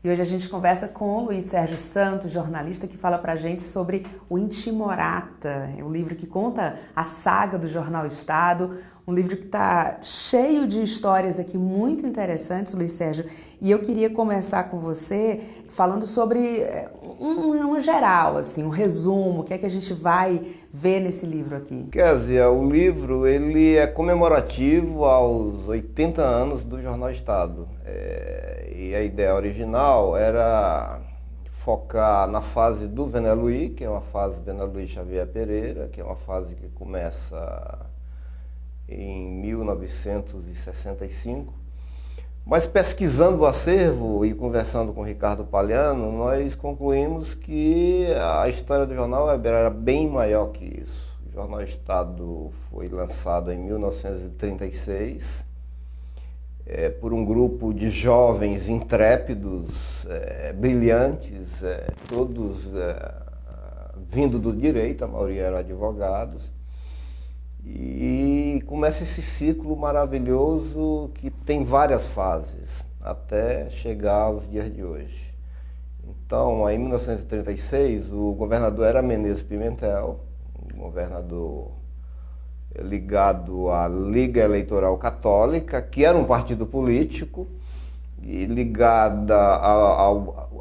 E hoje a gente conversa com o Luiz Sérgio Santos, jornalista, que fala pra gente sobre o Intimorata, o livro que conta a saga do jornal Estado, um livro que está cheio de histórias aqui muito interessantes, Luiz Sérgio. E eu queria começar com você falando sobre um geral, assim, um resumo, o que é que a gente vai ver nesse livro aqui. Kézia, o livro ele é comemorativo aos 80 anos do Jornal Estado. E a ideia original era focar na fase do Vené Luís, que é uma fase do Vené Luís Xavier Pereira, que é uma fase que começa em 1965. Mas pesquisando o acervo e conversando com o Ricardo Palhano, nós concluímos que a história do jornal era bem maior que isso. O Jornal Estado foi lançado em 1936 por um grupo de jovens intrépidos, brilhantes, todos vindo do direito, a maioria eram advogados. E começa esse ciclo maravilhoso que tem várias fases, até chegar aos dias de hoje. Então, em 1936, o governador era Menezes Pimentel, um governador ligado à Liga Eleitoral Católica, que era um partido político, e ligada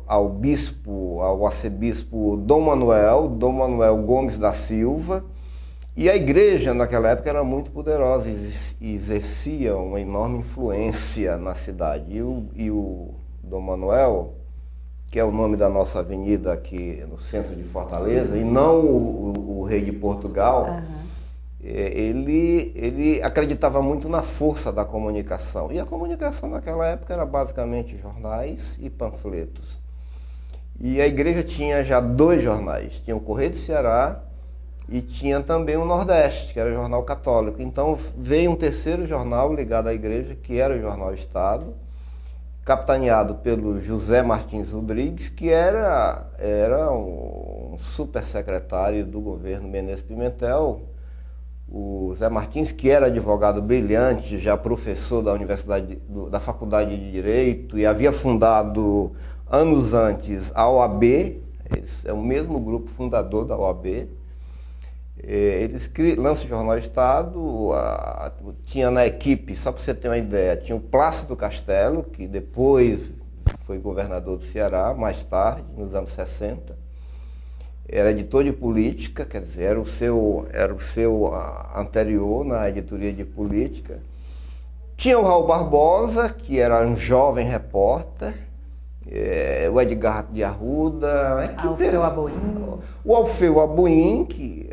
ao bispo, ao arcebispo Dom Manuel Gomes da Silva. E a igreja, naquela época, era muito poderosa e exercia uma enorme influência na cidade. E o Dom Manuel, que é o nome da nossa avenida aqui no centro de Fortaleza, sim, e não o rei de Portugal, ele acreditava muito na força da comunicação. E a comunicação naquela época era basicamente jornais e panfletos. E a igreja tinha já 2 jornais, tinha o Correio do Ceará e tinha também o Nordeste, que era o Jornal Católico. Então veio um terceiro jornal ligado à igreja, que era o Jornal Estado, capitaneado pelo José Martins Rodrigues, que era um super secretário do governo Menezes Pimentel. O Zé Martins, que era advogado brilhante, já professor da Faculdade de Direito, e havia fundado anos antes a OAB, é o mesmo grupo fundador da OAB. Eles lançam o Jornal Estado, tinha na equipe, só para você ter uma ideia, tinha o Plácido Castelo, que depois foi governador do Ceará, mais tarde, nos anos 60. Era editor de política, quer dizer, era o seu anterior na editoria de política. Tinha o Raul Barbosa, que era um jovem repórter, o Edgar de Arruda, Alfeu Abuim. O Alfeu Abuim, que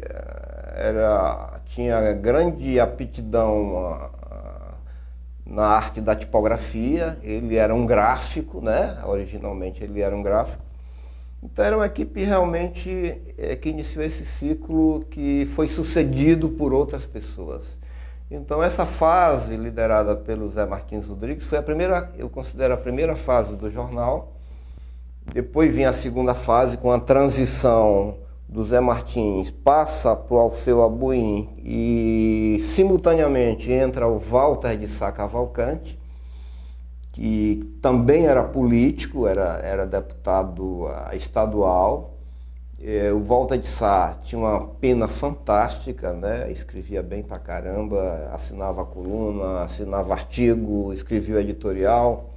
tinha grande aptidão na arte da tipografia. Ele era um gráfico, né? Originalmente ele era um gráfico. Então era uma equipe realmente que iniciou esse ciclo, que foi sucedido por outras pessoas. Então essa fase liderada pelo Zé Martins Rodrigues foi eu considero a primeira fase do jornal. Depois vinha a segunda fase, com a transição do Zé Martins, passa para o Alfeu Abuim e simultaneamente entra o Walter de Sá Cavalcante, que também era político, era deputado estadual. O Walter de Sá tinha uma pena fantástica, né? Escrevia bem pra caramba, assinava coluna, assinava artigo, escrevia o editorial.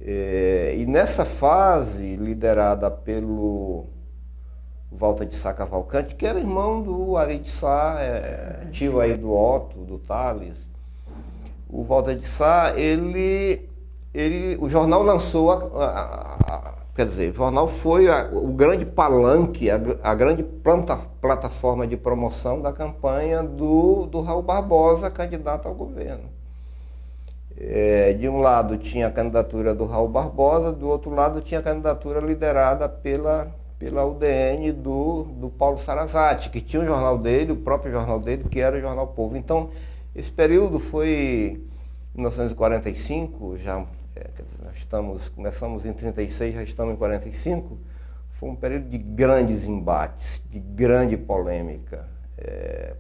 E nessa fase, liderada pelo Walter de Sá Cavalcante, que era irmão do Ari de Sá, tio aí do Otto, do Tales, o Walter de Sá, o jornal lançou, quer dizer, o jornal foi o grande palanque, a grande plataforma de promoção da campanha do Raul Barbosa, candidato ao governo. De um lado tinha a candidatura do Raul Barbosa, do outro lado tinha a candidatura liderada pela UDN do Paulo Sarazate, que tinha o jornal dele, o próprio jornal dele, que era o Jornal Povo. Então, esse período foi 1945, nós começamos em 36, já estamos em 45, foi um período de grandes embates, de grande polêmica.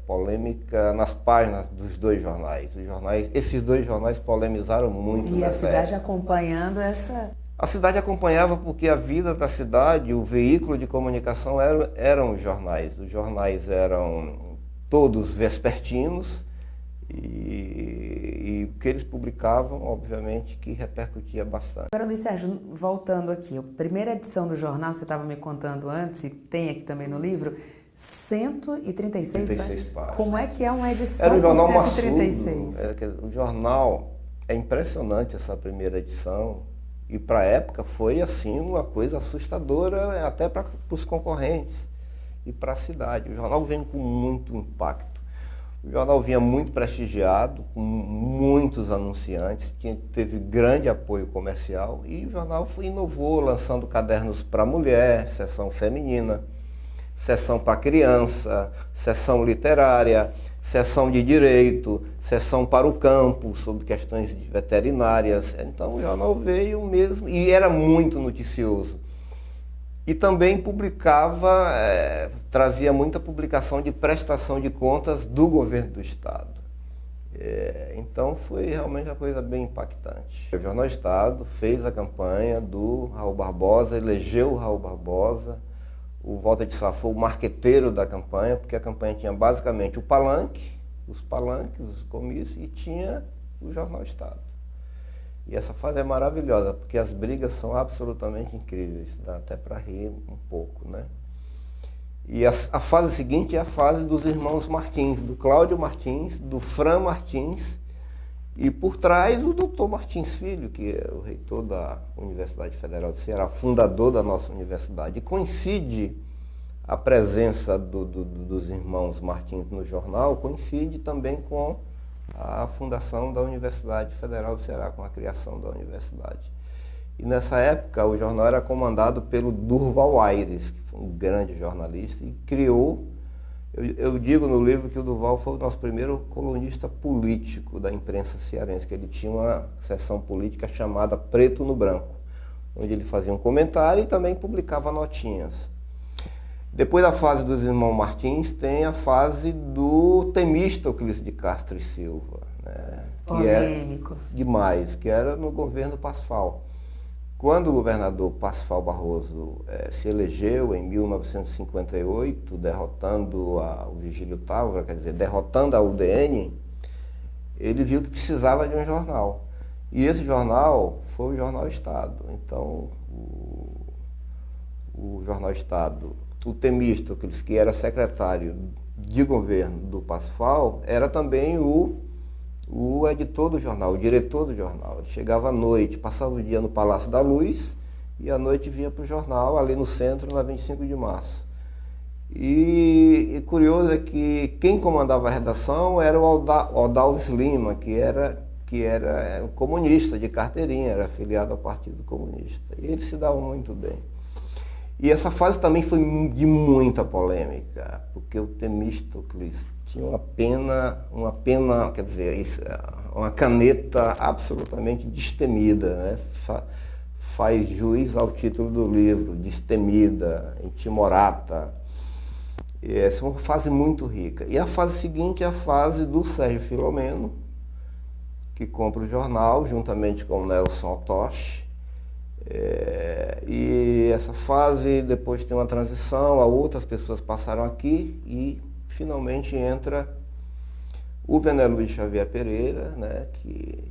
Polêmica nas páginas dos 2 jornais. Esses 2 jornais polemizaram muito. E a cidade acompanhando essa... A cidade acompanhava porque a vida da cidade, o veículo de comunicação eram os jornais. Os jornais eram todos vespertinos e o que eles publicavam, obviamente, que repercutia bastante. Agora, Luiz Sérgio, voltando aqui, a primeira edição do jornal, você estava me contando antes, e tem aqui também no livro, 136 páginas. Como é que é uma edição Era um jornal com 136? maçudo. O jornal, é impressionante essa primeira edição, e para a época foi assim uma coisa assustadora até para os concorrentes e para a cidade. O jornal vem com muito impacto. O jornal vinha muito prestigiado, com muitos anunciantes, teve grande apoio comercial e o jornal inovou, lançando cadernos para mulher, seção feminina, seção para criança, seção literária, seção de direito, seção para o campo, sobre questões veterinárias. Então o jornal veio mesmo e era muito noticioso. E também publicava, trazia muita publicação de prestação de contas do governo do Estado. Então foi realmente uma coisa bem impactante. O Jornal Estado fez a campanha do Raul Barbosa, elegeu o Raul Barbosa. O Walter de Sá foi o marqueteiro da campanha, porque a campanha tinha basicamente o palanque, os palanques, os comícios, e tinha o Jornal Estado. E essa fase é maravilhosa, porque as brigas são absolutamente incríveis, dá até para rir um pouco, né? E a fase seguinte é a fase dos irmãos Martins, do Cláudio Martins, do Fran Martins, e por trás o doutor Martins Filho, que é o reitor da Universidade Federal do Ceará, fundador da nossa universidade. E coincide a presença dos irmãos Martins no jornal, coincide também com a fundação da Universidade Federal do Ceará, com a criação da universidade. E nessa época o jornal era comandado pelo Durval Aires, que foi um grande jornalista, e criou, eu digo no livro que o Durval foi o nosso primeiro colunista político da imprensa cearense, que ele tinha uma seção política chamada Preto no Branco, onde ele fazia um comentário e também publicava notinhas. Depois da fase dos irmãos Martins, tem a fase do Temístocles de Castro e Silva, né? Polêmico. Demais, que era no governo Pasfal. Quando o governador Pasfal Barroso se elegeu em 1958, derrotando o Vigílio Távora, quer dizer, derrotando a UDN, ele viu que precisava de um jornal. E esse jornal foi o Jornal Estado. Então, o Jornal Estado, o Temístocles, que era secretário de governo do Pasfal, era também o editor do jornal, o diretor do jornal. Ele chegava à noite, passava o dia no Palácio da Luz e à noite vinha para o jornal, ali no centro, na 25 de março. E curioso é que quem comandava a redação era o Aldalves Lima, que era um comunista de carteirinha, era afiliado ao Partido Comunista. E eles se davam muito bem. E essa fase também foi de muita polêmica, porque o Temístocles tinha uma pena, quer dizer, uma caneta absolutamente destemida, né? Faz jus ao título do livro, Destemida, Intimorata. E essa é uma fase muito rica. E a fase seguinte é a fase do Sérgio Filomeno, que compra o jornal, juntamente com o Nelson Otoche. E essa fase depois tem uma transição, outras pessoas passaram aqui e finalmente entra o Vené Luiz Xavier Pereira, né, que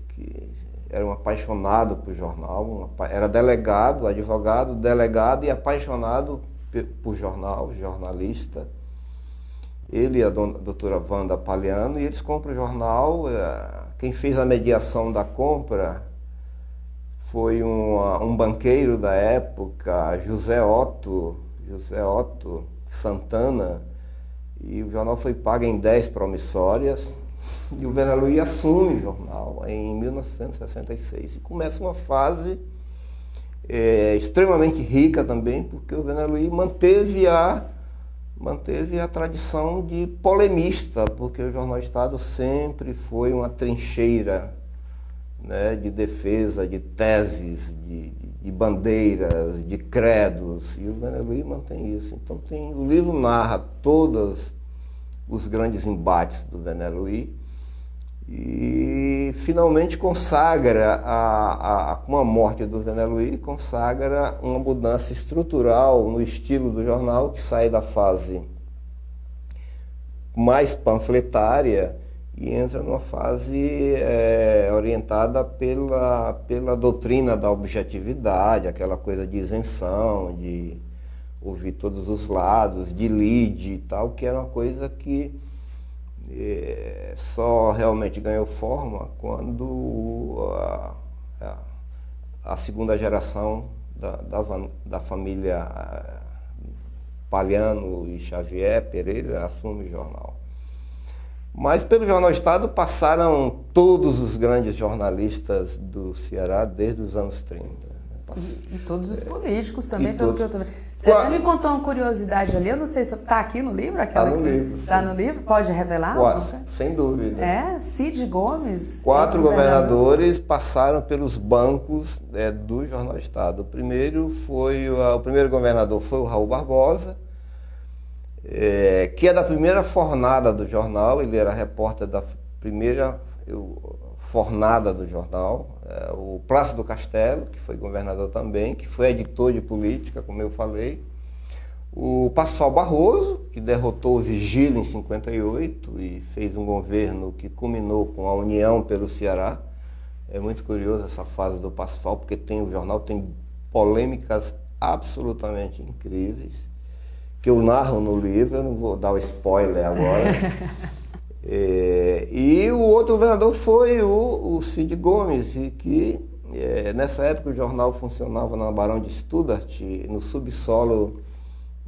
era um apaixonado por jornal, era delegado, advogado, delegado e apaixonado por jornal, jornalista. Ele e a doutora Wanda Paliano, e eles compram o jornal. Quem fez a mediação da compra foi um banqueiro da época, José Otto Santana, e o jornal foi pago em 10 promissórias, e o Vené Luiz assume o jornal em 1966. E começa uma fase extremamente rica também, porque o Vené Luiz manteve a tradição de polemista, porque o Jornal Estado sempre foi uma trincheira, né, de defesa de teses, de bandeiras, de credos, e o Vené Luiz mantém isso. Então o livro narra todos os grandes embates do Vené Luiz E finalmente consagra, com a morte do Vené Luís, consagra uma mudança estrutural no estilo do jornal, que sai da fase mais panfletária e entra numa fase orientada pela doutrina da objetividade, aquela coisa de isenção, de ouvir todos os lados, de lead e tal, que era uma coisa que só realmente ganhou forma quando a segunda geração da família Palhano e Xavier Pereira assume o jornal. Mas pelo Jornal Estado passaram todos os grandes jornalistas do Ceará desde os anos 30. E todos os políticos também, pelo que eu tô vendo. Você até me contou uma curiosidade ali, eu não sei se está aqui no livro? Está no livro. Está no livro? Pode revelar? Sem dúvida. Cid Gomes. 4 governadores passaram pelos bancos do Jornal Estado. O primeiro governador foi o Raul Barbosa, que é da primeira fornada do jornal, ele era repórter da primeira fornada do jornal. O Plácido Castelo, que foi governador também, que foi editor de política, como eu falei. O Pascoal Barroso, que derrotou o Vigílio em 58 e fez um governo que culminou com a União pelo Ceará. É muito curioso essa fase do Pascoal, porque o jornal tem polêmicas absolutamente incríveis, que eu narro no livro, eu não vou dar o spoiler agora. E o outro governador foi o Cid Gomes, que nessa época o jornal funcionava na Barão de Studart, no subsolo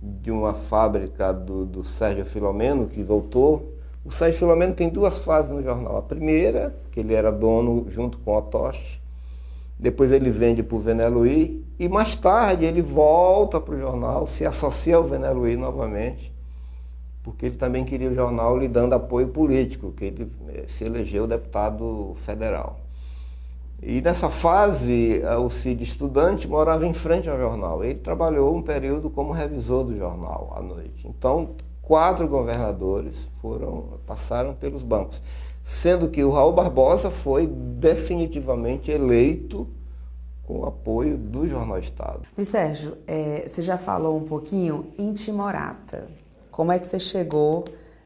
de uma fábrica do Sérgio Filomeno, que voltou. O Sérgio Filomeno tem 2 fases no jornal. A primeira, que ele era dono junto com o Otoche, depois ele vende para o Vené Luís, e mais tarde ele volta para o jornal, se associa ao Vené Luís novamente, porque ele também queria o jornal lhe dando apoio político, que ele se elegeu deputado federal. E nessa fase, o Cid estudante morava em frente ao jornal. Ele trabalhou um período como revisor do jornal à noite. Então, 4 governadores passaram pelos bancos, sendo que o Raul Barbosa foi definitivamente eleito com o apoio do Jornal Estado. Luiz Sérgio, você já falou um pouquinho Intimorata. Como é que você chegou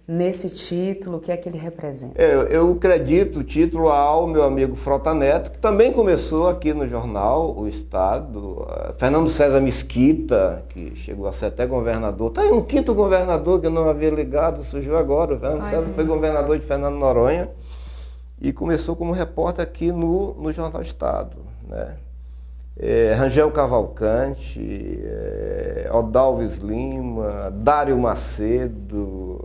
nesse título? O que é que ele representa? Eu acredito o título ao meu amigo Frota Neto, que também começou aqui no jornal O Estado. Fernando César Mesquita, que chegou a ser até governador. Está aí um 5º governador que eu não havia ligado, surgiu agora. O Fernando César foi governador de Fernando Noronha e começou como repórter aqui no Jornal Estado, né? Rangel Cavalcante, Odalves Lima, Dário Macedo,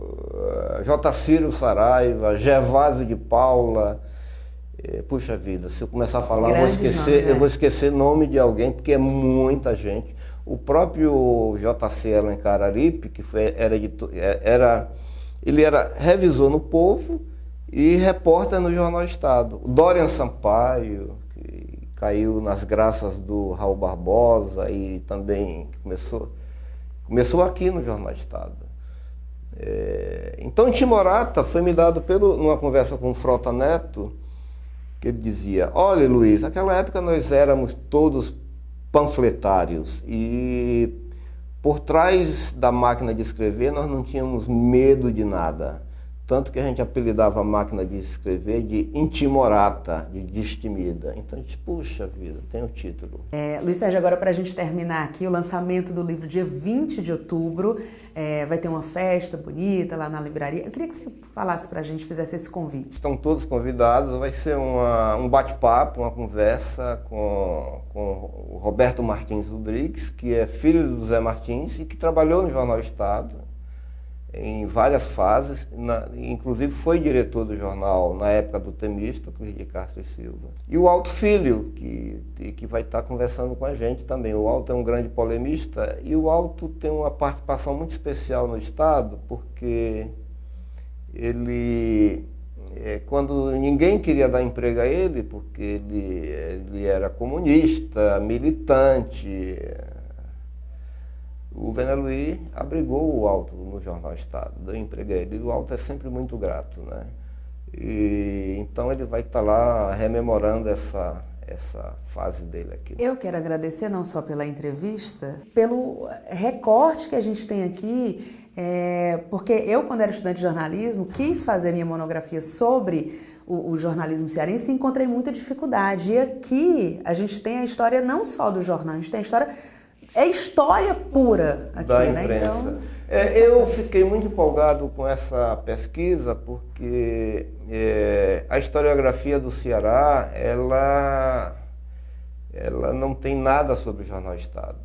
Jotacílio Saraiva, Gervásio de Paula. Puxa vida, se eu começar a falar, eu vou esquecer nome de alguém, porque é muita gente. O próprio J.C. Alencar Aripe, que ele era revisor no Povo e repórter no Jornal Estado. O Dorian Sampaio, que caiu nas graças do Raul Barbosa e também começou aqui no Jornal Estado. Então, Intimorata foi me dado numa conversa com o Frota Neto, que ele dizia: olha, Luiz, naquela época nós éramos todos panfletários e por trás da máquina de escrever nós não tínhamos medo de nada. Tanto que a gente apelidava a máquina de escrever de Intimorata, de destemida. Então a gente, puxa vida, tem o título. Luiz Sérgio, agora para a gente terminar aqui, o lançamento do livro dia 20 de outubro, vai ter uma festa bonita lá na livraria. Eu queria que você falasse para a gente, fizesse esse convite. Estão todos convidados, vai ser um bate-papo, uma conversa com o Roberto Martins Rodrigues, que é filho do Zé Martins e que trabalhou no Jornal Estado em várias fases, inclusive foi diretor do jornal na época do Temista, Luiz de Castro e Silva. E o Alto Filho, que vai estar conversando com a gente também. O Alto é um grande polemista e o Alto tem uma participação muito especial no Estado, porque ele, quando ninguém queria dar emprego a ele, porque ele era comunista, militante, o Vené Luís abrigou o Alto no Jornal Estado, deu emprego a ele. E o Alto é sempre muito grato, né? E então ele vai estar lá rememorando essa fase dele aqui. Eu quero agradecer não só pela entrevista, pelo recorte que a gente tem aqui, porque eu, quando era estudante de jornalismo, quis fazer minha monografia sobre o jornalismo cearense e encontrei muita dificuldade. E aqui a gente tem a história não só do jornal, a gente tem a história, é história pura aqui, da né? imprensa. Então, eu fiquei muito empolgado com essa pesquisa porque a historiografia do Ceará, ela não tem nada sobre o Jornal Estado.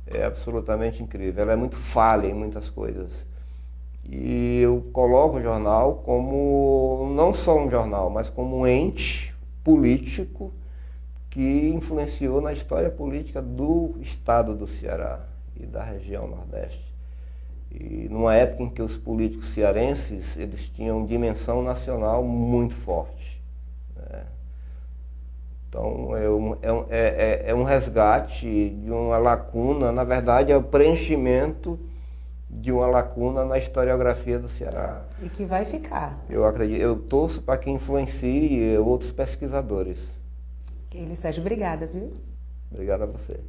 É absolutamente incrível. Ela é muito falha em muitas coisas. E eu coloco o jornal como, não só um jornal, mas como um ente político que influenciou na história política do estado do Ceará e da região Nordeste. E numa época em que os políticos cearenses eles tinham dimensão nacional muito forte, né? Então é um resgate de uma lacuna, na verdade é o preenchimento de uma lacuna na historiografia do Ceará. e que vai ficar. Eu acredito, eu torço para que influencie outros pesquisadores. Sérgio, obrigada, viu? Obrigado a você.